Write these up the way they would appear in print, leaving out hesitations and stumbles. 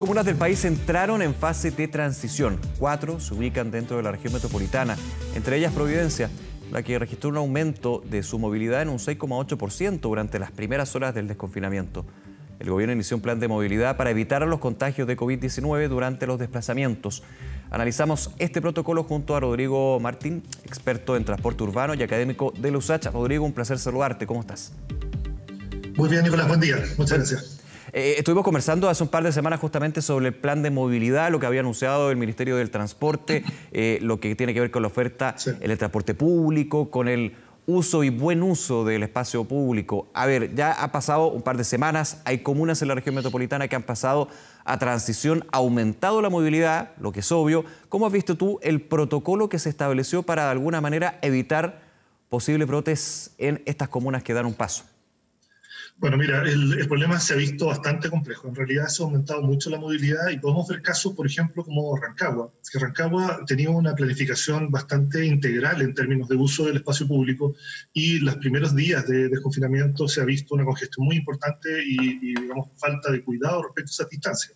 Comunas del país entraron en fase de transición. 4 se ubican dentro de la región metropolitana, entre ellas Providencia, la que registró un aumento de su movilidad en un 6,8% durante las primeras horas del desconfinamiento. El gobierno inició un plan de movilidad para evitar los contagios de COVID-19 durante los desplazamientos. Analizamos este protocolo junto a Rodrigo Martín, experto en transporte urbano y académico de la USACH. Rodrigo, un placer saludarte. ¿Cómo estás? Muy bien, Nicolás, buen día. Muchas gracias. Estuvimos conversando hace un par de semanas justamente sobre el plan de movilidad, lo que había anunciado el Ministerio del Transporte, lo que tiene que ver con la oferta en el transporte público, con el uso y buen uso del espacio público. A ver, ya ha pasado un par de semanas, hay comunas en la región metropolitana que han pasado a transición, ha aumentado la movilidad, lo que es obvio. ¿Cómo has visto tú el protocolo que se estableció para de alguna manera evitar posibles brotes en estas comunas que dan un paso? Bueno, mira, el problema se ha visto bastante complejo. En realidad se ha aumentado mucho la movilidad y podemos ver casos, por ejemplo, como Rancagua. Que Rancagua tenía una planificación bastante integral en términos de uso del espacio público y los primeros días de desconfinamiento se ha visto una congestión muy importante y digamos, falta de cuidado respecto a esas distancias.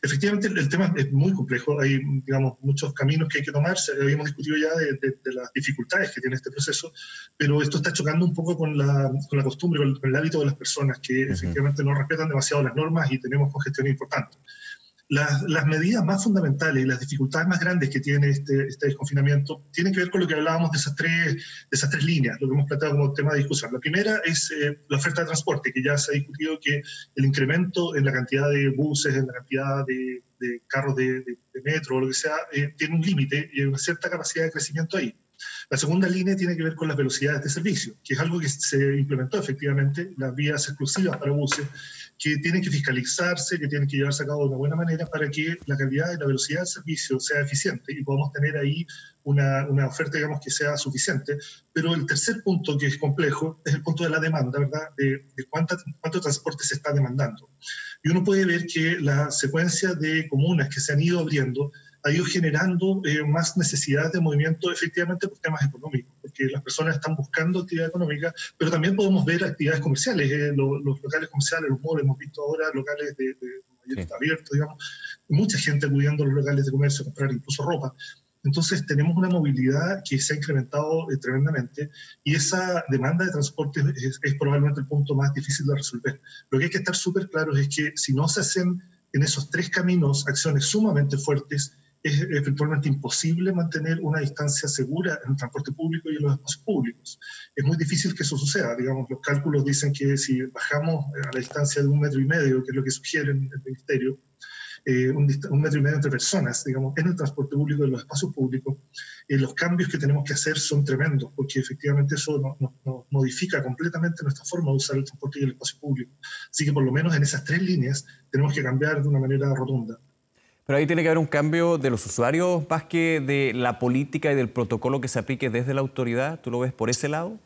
Efectivamente, el tema es muy complejo, hay, digamos, muchos caminos que hay que tomar, habíamos discutido ya de las dificultades que tiene este proceso, pero esto está chocando un poco con la costumbre, con el hábito de las personas que efectivamente no respetan demasiado las normas y tenemos congestión importante. Las medidas más fundamentales y las dificultades más grandes que tiene este desconfinamiento tienen que ver con lo que hablábamos de esas tres líneas, lo que hemos planteado como tema de discusión. La primera es la oferta de transporte, que ya se ha discutido que el incremento en la cantidad de buses, en la cantidad de carros de metro o lo que sea, tiene un límite y hay una cierta capacidad de crecimiento ahí. La segunda línea tiene que ver con las velocidades de servicio, que es algo que se implementó efectivamente, las vías exclusivas para buses, que tienen que fiscalizarse, que tienen que llevarse a cabo de una buena manera para que la calidad y la velocidad del servicio sea eficiente y podamos tener ahí una oferta, digamos, que sea suficiente. Pero el tercer punto, que es complejo, es el punto de la demanda, ¿verdad? De cuánto transporte se está demandando. Y uno puede ver que la secuencia de comunas que se han ido abriendo ha ido generando más necesidad de movimiento efectivamente por temas económicos, porque las personas están buscando actividad económica, pero también podemos ver actividades comerciales, los locales comerciales, los malls, hemos visto ahora locales de abiertos, digamos, mucha gente acudiendo a los locales de comercio a comprar incluso ropa. Entonces tenemos una movilidad que se ha incrementado tremendamente y esa demanda de transporte es probablemente el punto más difícil de resolver. Lo que hay que estar súper claro es que si no se hacen en esos tres caminos acciones sumamente fuertes, es eventualmente imposible mantener una distancia segura en el transporte público y en los espacios públicos. Es muy difícil que eso suceda. Digamos, los cálculos dicen que si bajamos a la distancia de 1,5 metros, que es lo que sugiere el Ministerio, 1,5 metros entre personas, digamos, en el transporte público y en los espacios públicos, los cambios que tenemos que hacer son tremendos, porque efectivamente eso nos modifica completamente nuestra forma de usar el transporte y el espacio público. Así que por lo menos en esas tres líneas tenemos que cambiar de una manera rotunda. Pero ahí tiene que haber un cambio de los usuarios más que de la política y del protocolo que se aplique desde la autoridad. ¿Tú lo ves por ese lado?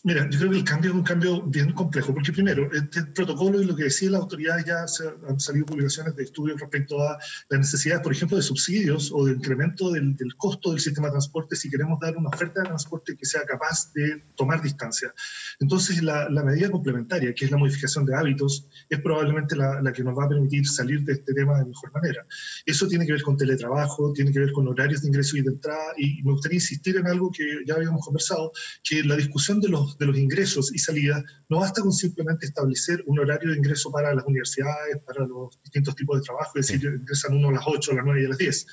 Mira, yo creo que el cambio es un cambio bien complejo, porque primero, este protocolo y lo que decían las autoridades, ya han salido publicaciones de estudios respecto a la necesidad, por ejemplo, de subsidios o de incremento del costo del sistema de transporte si queremos dar una oferta de transporte que sea capaz de tomar distancia. Entonces, la medida complementaria, que es la modificación de hábitos, es probablemente la que nos va a permitir salir de este tema de mejor manera. Eso tiene que ver con teletrabajo, tiene que ver con horarios de ingreso y de entrada, y me gustaría insistir en algo que ya habíamos conversado, que la discusión de los ingresos y salidas no basta con simplemente establecer un horario de ingreso para las universidades, para los distintos tipos de trabajo, es decir, ingresan uno a las 8, a las 9 y a las 10.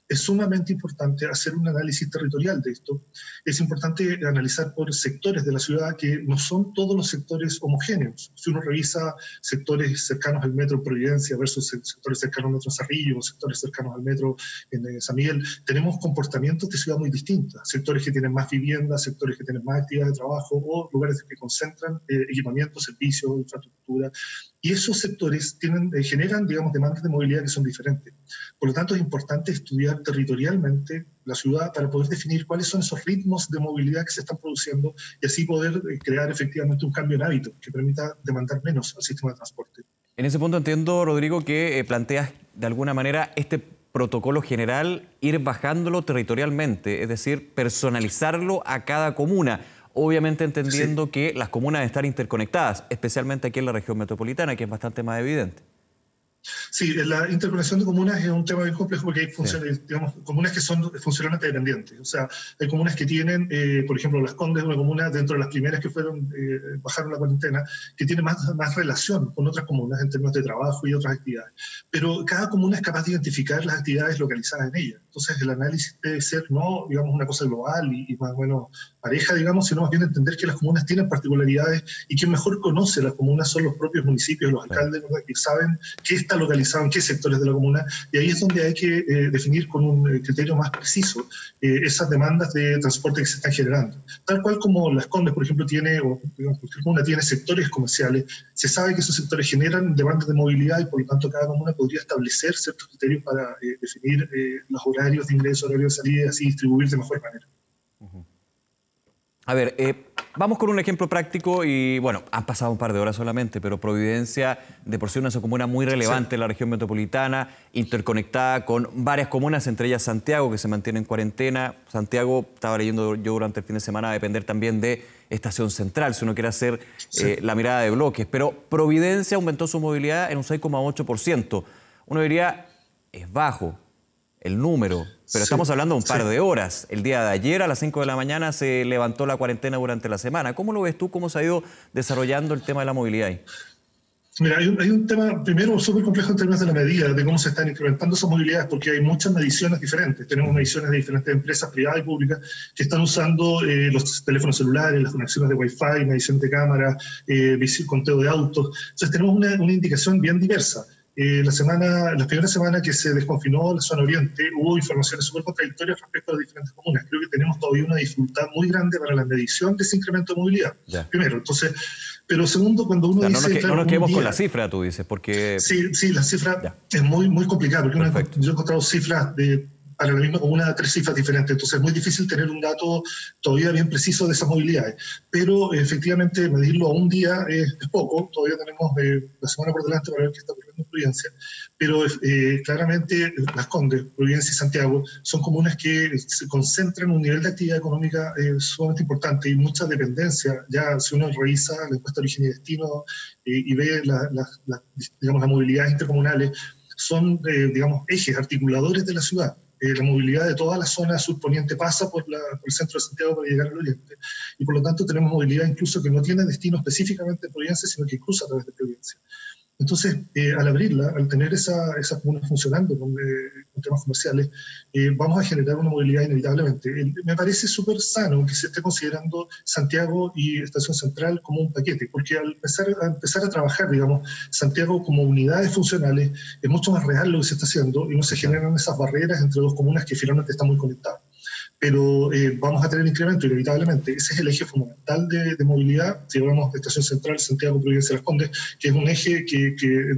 Es sumamente importante hacer un análisis territorial de esto. Es importante analizar por sectores de la ciudad que no son todos los sectores homogéneos. Si uno revisa sectores cercanos al metro Providencia versus sectores cercanos al metro Cerrillo, sectores cercanos al metro en San Miguel, tenemos comportamientos de ciudad muy distintos. Sectores que tienen más viviendas, sectores que tienen más actividad de trabajo o lugares que concentran equipamientos, servicios, infraestructura. Y esos sectores generan, digamos, demandas de movilidad que son diferentes. Por lo tanto, es importante estudiar territorialmente la ciudad para poder definir cuáles son esos ritmos de movilidad que se están produciendo y así poder crear efectivamente un cambio en hábito que permita demandar menos al sistema de transporte. En ese punto entiendo, Rodrigo, que planteas de alguna manera este protocolo general, ir bajándolo territorialmente, es decir, personalizarlo a cada comuna. Obviamente entendiendo que las comunas están interconectadas, especialmente aquí en la región metropolitana, que es bastante más evidente. Sí, la interconexión de comunas es un tema bien complejo porque hay digamos, comunas que son funcionalmente dependientes. O sea, hay comunas que tienen, por ejemplo, Las Condes es una comuna dentro de las primeras que bajaron la cuarentena, que tiene más relación con otras comunas en términos de trabajo y otras actividades. Pero cada comuna es capaz de identificar las actividades localizadas en ella. Entonces, el análisis debe ser no, digamos, una cosa global y más o menos pareja, digamos, sino más bien entender que las comunas tienen particularidades y quien mejor conoce las comunas son los propios municipios, los alcaldes, ¿verdad?, que saben qué está localizado en qué sectores de la comuna, y ahí es donde hay que definir con un criterio más preciso esas demandas de transporte que se están generando. Tal cual como Las Condes, por ejemplo, tiene, o digamos, cualquier comuna tiene sectores comerciales, se sabe que esos sectores generan demandas de movilidad y por lo tanto cada comuna podría establecer ciertos criterios para definir los horarios de ingreso, horarios de salida y así distribuir de mejor manera. A ver, vamos con un ejemplo práctico y, bueno, han pasado un par de horas solamente, pero Providencia de por sí es una comuna muy relevante en la región metropolitana, interconectada con varias comunas, entre ellas Santiago, que se mantiene en cuarentena. Santiago, estaba leyendo yo durante el fin de semana, va a depender también de Estación Central, si uno quiere hacer la mirada de bloques. Pero Providencia aumentó su movilidad en un 6,8%. Uno diría, es bajo el número, pero estamos hablando de un par de horas. El día de ayer a las 5 de la mañana se levantó la cuarentena durante la semana. ¿Cómo lo ves tú? ¿Cómo se ha ido desarrollando el tema de la movilidad ahí? Mira, hay un tema, primero, súper complejo en términos de la medida, de cómo se están incrementando esas movilidades, porque hay muchas mediciones diferentes. Tenemos mediciones de diferentes empresas privadas y públicas que están usando los teléfonos celulares, las conexiones de Wi-Fi, medición de cámara, conteo de autos. Entonces tenemos una indicación bien diversa. La primera semana que se desconfinó la zona oriente, hubo informaciones súper contradictorias respecto a las diferentes comunas. Creo que tenemos todavía una dificultad muy grande para la medición de ese incremento de movilidad. Primero, entonces, pero segundo, cuando uno dice... No nos quedemos con la cifra, tú dices, porque... Sí, la cifra es muy, muy complicada, porque yo he encontrado cifras para la misma comuna 3 cifras diferentes, entonces es muy difícil tener un dato todavía bien preciso de esas movilidades. Pero efectivamente medirlo a un día es poco, todavía tenemos la semana por delante para ver qué está ocurriendo en Providencia, pero claramente Las Condes, Providencia y Santiago son comunas que se concentran en un nivel de actividad económica sumamente importante y mucha dependencia. Ya si uno revisa la encuesta de origen y destino y ve digamos, las movilidades intercomunales, son digamos, ejes articuladores de la ciudad. La movilidad de toda la zona surponiente pasa por el centro de Santiago para llegar al oriente. Y por lo tanto tenemos movilidad incluso que no tiene destino específicamente en Providencia, sino que cruza a través de Providencia. Entonces, al abrirla, al tener esa comuna funcionando con temas comerciales, vamos a generar una movilidad inevitablemente. Me parece súper sano que se esté considerando Santiago y Estación Central como un paquete, porque al empezar a trabajar, digamos, Santiago como unidades funcionales, es mucho más real lo que se está haciendo y no se generan esas barreras entre dos comunas que finalmente están muy conectadas. Pero vamos a tener incremento inevitablemente. Ese es el eje fundamental de movilidad. Si hablamos de Estación Central, Santiago, Providencia, Las Condes, que es un eje que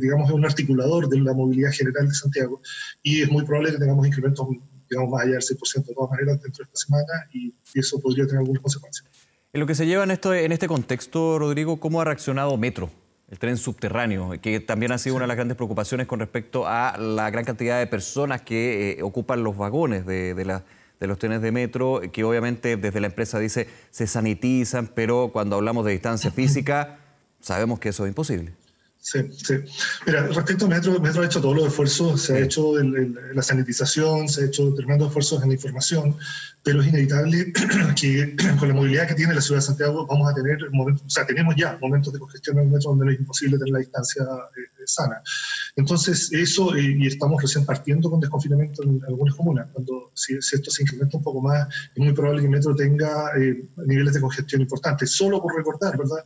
digamos, es un articulador de la movilidad general de Santiago, y es muy probable que tengamos incrementos, digamos, más allá del 6% de todas maneras dentro de esta semana, y eso podría tener algunas consecuencias. En lo que se lleva en este contexto, Rodrigo, ¿cómo ha reaccionado Metro, el tren subterráneo, que también ha sido una de las grandes preocupaciones con respecto a la gran cantidad de personas que ocupan los vagones de los trenes de metro, que obviamente desde la empresa dice se sanitizan, pero cuando hablamos de distancia física sabemos que eso es imposible? Sí. Mira, respecto a Metro ha hecho todos los esfuerzos, se ha hecho la sanitización, se ha hecho tremendos esfuerzos en la información, pero es inevitable que con la movilidad que tiene la ciudad de Santiago vamos a tener momentos, o sea, tenemos ya momentos de congestión en el metro donde no es imposible tener la distancia sana. Entonces, eso, y estamos recién partiendo con desconfinamiento en algunas comunas. Si esto se incrementa un poco más, es muy probable que el metro tenga niveles de congestión importantes. Solo por recordar, ¿verdad?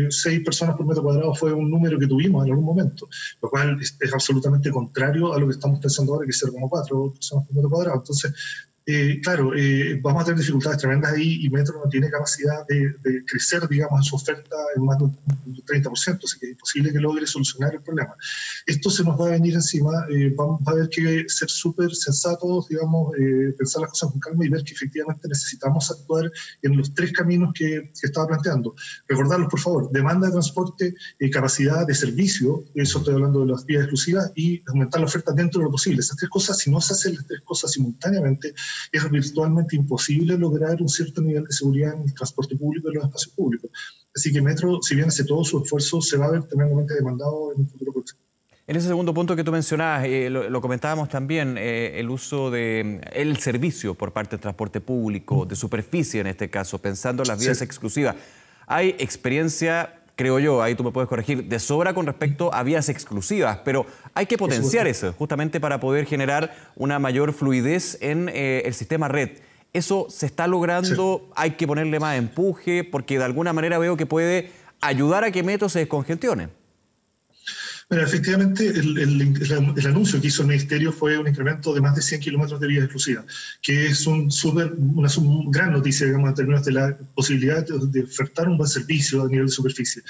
6 personas por metro cuadrado fue un número que tuvimos en algún momento, lo cual es absolutamente contrario a lo que estamos pensando ahora, que es 0,4 personas por metro cuadrado. Entonces, claro, vamos a tener dificultades tremendas ahí y Metro no tiene capacidad de crecer, digamos, en su oferta en más de un 30%, así que es imposible que logre solucionar el problema. Esto se nos va a venir encima, vamos a haber que ser súper sensatos, digamos, pensar las cosas con calma y ver que efectivamente necesitamos actuar en los 3 caminos que estaba planteando. Recordarlos, por favor: demanda de transporte, capacidad de servicio, eso estoy hablando de las vías exclusivas, y aumentar la oferta dentro de lo posible. Esas 3 cosas, si no se hacen las 3 cosas simultáneamente, es virtualmente imposible lograr un cierto nivel de seguridad en el transporte público y en los espacios públicos. Así que Metro, si bien hace todo su esfuerzo, se va a ver tremendamente demandado en el futuro próximo. En ese segundo punto que tú mencionabas, lo comentábamos también, el uso del servicio por parte del transporte público, de superficie en este caso, pensando en las vías exclusivas. Hay experiencia, creo yo, ahí tú me puedes corregir, de sobra con respecto a vías exclusivas, pero hay que potenciar eso justamente para poder generar una mayor fluidez en el sistema red. ¿Eso se está logrando? ¿Hay que ponerle más empuje? Porque de alguna manera veo que puede ayudar a que Metro se descongestione. Mira, efectivamente, el anuncio que hizo el Ministerio fue un incremento de más de 100 kilómetros de vías exclusivas, que es una gran noticia, digamos, en términos de la posibilidad de ofertar un buen servicio a nivel de superficie.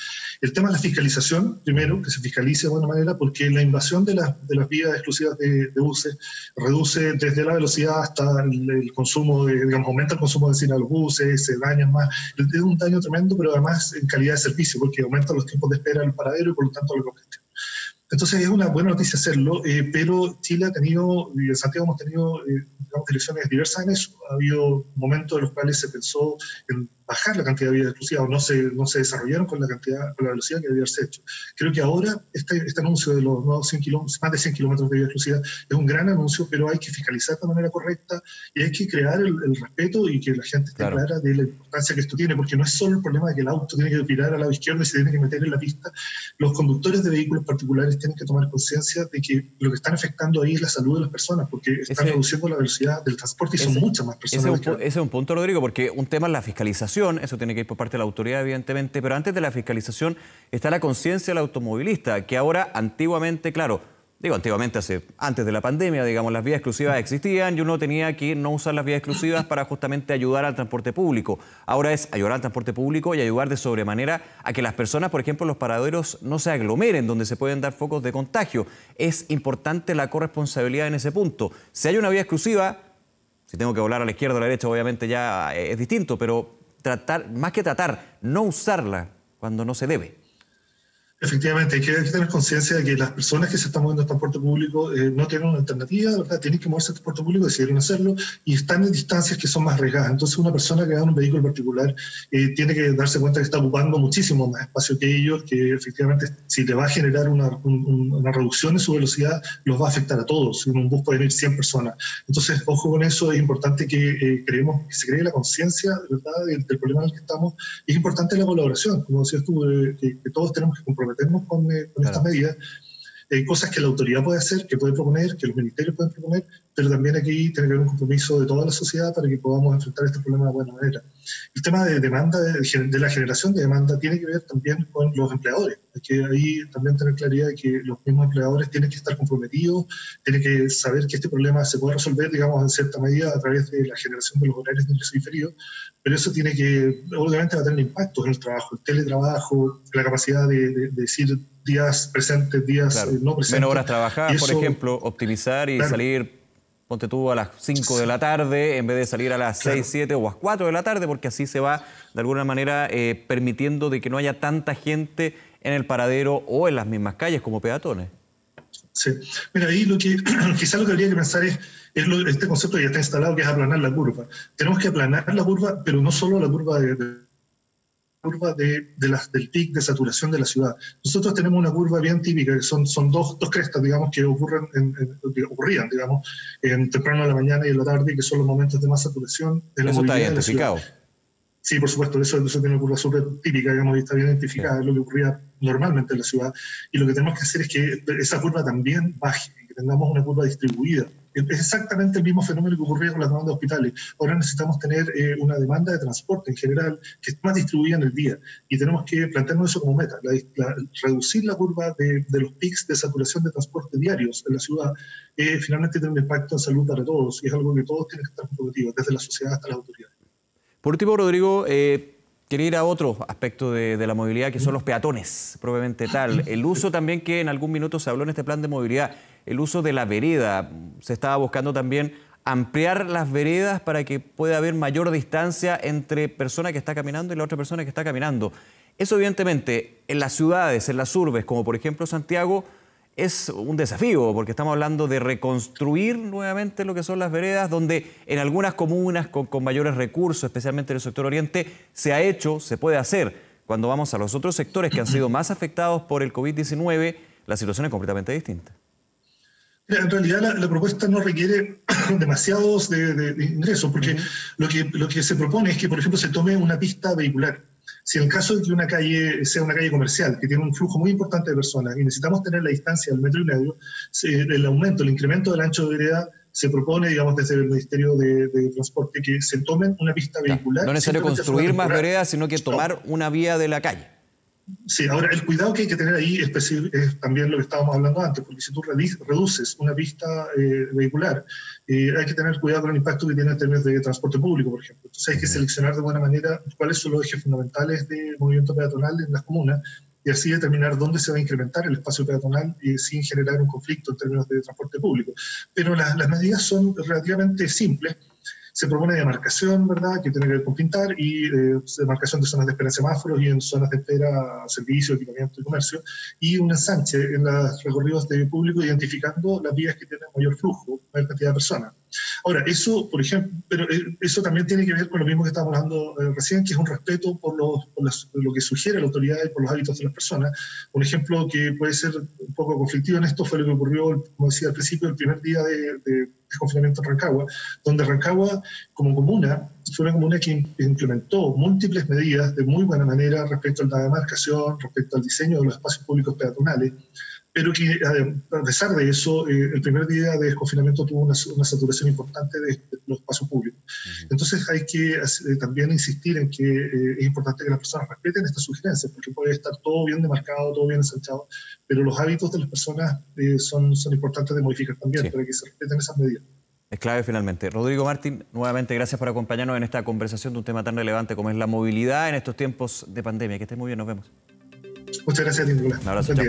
El tema de la fiscalización, primero, que se fiscalice de buena manera, porque la invasión de las vías exclusivas de buses reduce desde la velocidad hasta el consumo, digamos, aumenta el consumo de benzina a los buses, se dañan más. Es un daño tremendo, pero además en calidad de servicio, porque aumenta los tiempos de espera en el paradero y por lo tanto la congestión. Entonces es una buena noticia hacerlo, pero Chile ha tenido, y en Santiago hemos tenido digamos, direcciones diversas en eso. Ha habido momentos en los cuales se pensó en bajar la cantidad de vías exclusivas o no se desarrollaron con la velocidad que debía haberse hecho. Creo que ahora este anuncio de los nuevos 100 más de 100 kilómetros de vías exclusivas es un gran anuncio, pero hay que fiscalizar de manera correcta y hay que crear el respeto y que la gente esté clara de la importancia que esto tiene, porque no es solo el problema de que el auto tiene que virar al lado izquierdo y se tiene que meter en la pista. Los conductores de vehículos particulares tienen que tomar conciencia de que lo que están afectando ahí es la salud de las personas, porque están reduciendo la velocidad del transporte y son muchas más personas. Ese es un punto, Rodrigo, porque un tema es la fiscalización, eso tiene que ir por parte de la autoridad, evidentemente, pero antes de la fiscalización está la conciencia del automovilista, que ahora antiguamente, claro, digo antiguamente, antes de la pandemia, digamos, las vías exclusivas existían y uno tenía que no usar las vías exclusivas para justamente ayudar al transporte público. Ahora es ayudar al transporte público y ayudar de sobremanera a que las personas, por ejemplo, en los paraderos no se aglomeren, donde se pueden dar focos de contagio. Es importante la corresponsabilidad en ese punto. Si hay una vía exclusiva, si tengo que volar a la izquierda o a la derecha, obviamente ya es distinto, pero más que tratar, no usarla cuando no se debe. Efectivamente, hay que tener conciencia de que las personas que se están moviendo en transporte público no tienen una alternativa, ¿verdad? Tienen que moverse en transporte público, decidieron hacerlo y están en distancias que son más arriesgadas. Entonces, una persona que va en un vehículo particular tiene que darse cuenta que está ocupando muchísimo más espacio que ellos, que efectivamente si le va a generar una reducción en su velocidad, los va a afectar a todos. En un bus pueden ir 100 personas. Entonces, ojo con eso, es importante que se cree la conciencia, ¿verdad?, del problema en el que estamos. Es importante la colaboración, como decías tú, que todos tenemos que comprometernos con estas medidas, cosas que la autoridad puede hacer, que puede proponer, que los ministerios pueden proponer, pero también aquí tiene que haber un compromiso de toda la sociedad para que podamos enfrentar este problema de buena manera. El tema de demanda, de la generación de demanda, tiene que ver también con los empleadores. Hay que ahí también tener claridad de que los mismos empleadores tienen que estar comprometidos, tienen que saber que este problema se puede resolver, digamos, en cierta medida a través de la generación de los horarios de ingreso diferido, pero eso tiene que, obviamente, va a tener impactos en el trabajo, el teletrabajo, la capacidad de decir días presentes, días no presentes. Menos horas trabajadas, por ejemplo, optimizar y salir, ponte tú, a las 5 de la tarde en vez de salir a las 6, 7 o a las 4 de la tarde, porque así se va, de alguna manera, permitiendo de que no haya tanta gente en el paradero o en las mismas calles como peatones. Sí. Mira, ahí quizás lo que habría que pensar es este concepto que ya está instalado, que es aplanar la curva. Tenemos que aplanar la curva, pero no solo la curva del pic de saturación de la ciudad. Nosotros tenemos una curva bien típica, que son dos crestas, digamos, que ocurrían, digamos, temprano en la mañana y en la tarde, que son los momentos de más saturación de la movilidad. ¿Eso está identificado? Sí, por supuesto, eso tiene una curva súper típica, digamos, y está bien identificada, es lo que ocurría normalmente en la ciudad. Y lo que tenemos que hacer es que esa curva también baje, que tengamos una curva distribuida. Es exactamente el mismo fenómeno que ocurría con la demanda de hospitales. Ahora necesitamos tener una demanda de transporte en general que esté más distribuida en el día. Y tenemos que plantearnos eso como meta, reducir la curva de los pics de saturación de transporte diarios en la ciudad. Finalmente tiene un impacto en salud para todos y es algo que todos tienen que estar comprometidos, desde la sociedad hasta las autoridades. Por último, Rodrigo, quería ir a otro aspecto de la movilidad, que son los peatones, propiamente tal. El uso también que en algún minuto se habló en este plan de movilidad, el uso de la vereda. Se estaba buscando también ampliar las veredas para que pueda haber mayor distancia entre persona que está caminando y la otra persona que está caminando. Eso, evidentemente, en las ciudades, en las urbes, como por ejemplo Santiago, es un desafío, porque estamos hablando de reconstruir nuevamente lo que son las veredas, donde en algunas comunas con mayores recursos, especialmente en el sector oriente, se ha hecho, se puede hacer. Cuando vamos a los otros sectores que han sido más afectados por el COVID-19, la situación es completamente distinta. En realidad la propuesta no requiere demasiados de ingresos, porque lo que se propone es que, por ejemplo, se tome una pista vehicular. Si en el caso de que una calle sea una calle comercial, que tiene un flujo muy importante de personas, y necesitamos tener la distancia del 1,5 metros, el incremento del ancho de vereda, se propone, digamos, desde el Ministerio de Transporte, que se tomen una pista vehicular. No es necesario construir más veredas, sino que tomar una vía de la calle. Sí, ahora el cuidado que hay que tener ahí es también lo que estábamos hablando antes, porque si tú reduces una pista vehicular, hay que tener cuidado con el impacto que tiene en términos de transporte público, por ejemplo. Entonces hay que seleccionar de buena manera cuáles son los ejes fundamentales de movimiento peatonal en las comunas y así determinar dónde se va a incrementar el espacio peatonal sin generar un conflicto en términos de transporte público. Pero las medidas son relativamente simples. Se propone demarcación, ¿verdad?, que tiene que ver con pintar, y demarcación de zonas de espera en semáforos y en zonas de espera, servicio, equipamiento y comercio, y un ensanche en los recorridos de público identificando las vías que tienen mayor flujo, mayor cantidad de personas. Ahora, eso, por ejemplo, pero eso también tiene que ver con lo mismo que estábamos hablando recién, que es un respeto por lo que sugiere la autoridad y por los hábitos de las personas. Un ejemplo que puede ser un poco conflictivo en esto fue lo que ocurrió, como decía al principio, el primer día de confinamiento en Rancagua, donde Rancagua, como comuna, fue una comuna que implementó múltiples medidas de muy buena manera respecto a la demarcación, respecto al diseño de los espacios públicos peatonales, pero que a pesar de eso, el primer día de desconfinamiento tuvo una saturación importante de los espacios públicos. Entonces hay que también insistir en que es importante que las personas respeten estas sugerencias, porque puede estar todo bien demarcado, todo bien ensanchado, pero los hábitos de las personas son importantes de modificar también, para que se respeten esas medidas. Es clave finalmente. Rodrigo Martín, nuevamente gracias por acompañarnos en esta conversación de un tema tan relevante como es la movilidad en estos tiempos de pandemia. Que estés muy bien, nos vemos. Muchas gracias a ti, Nicolás. Un abrazo. Chao.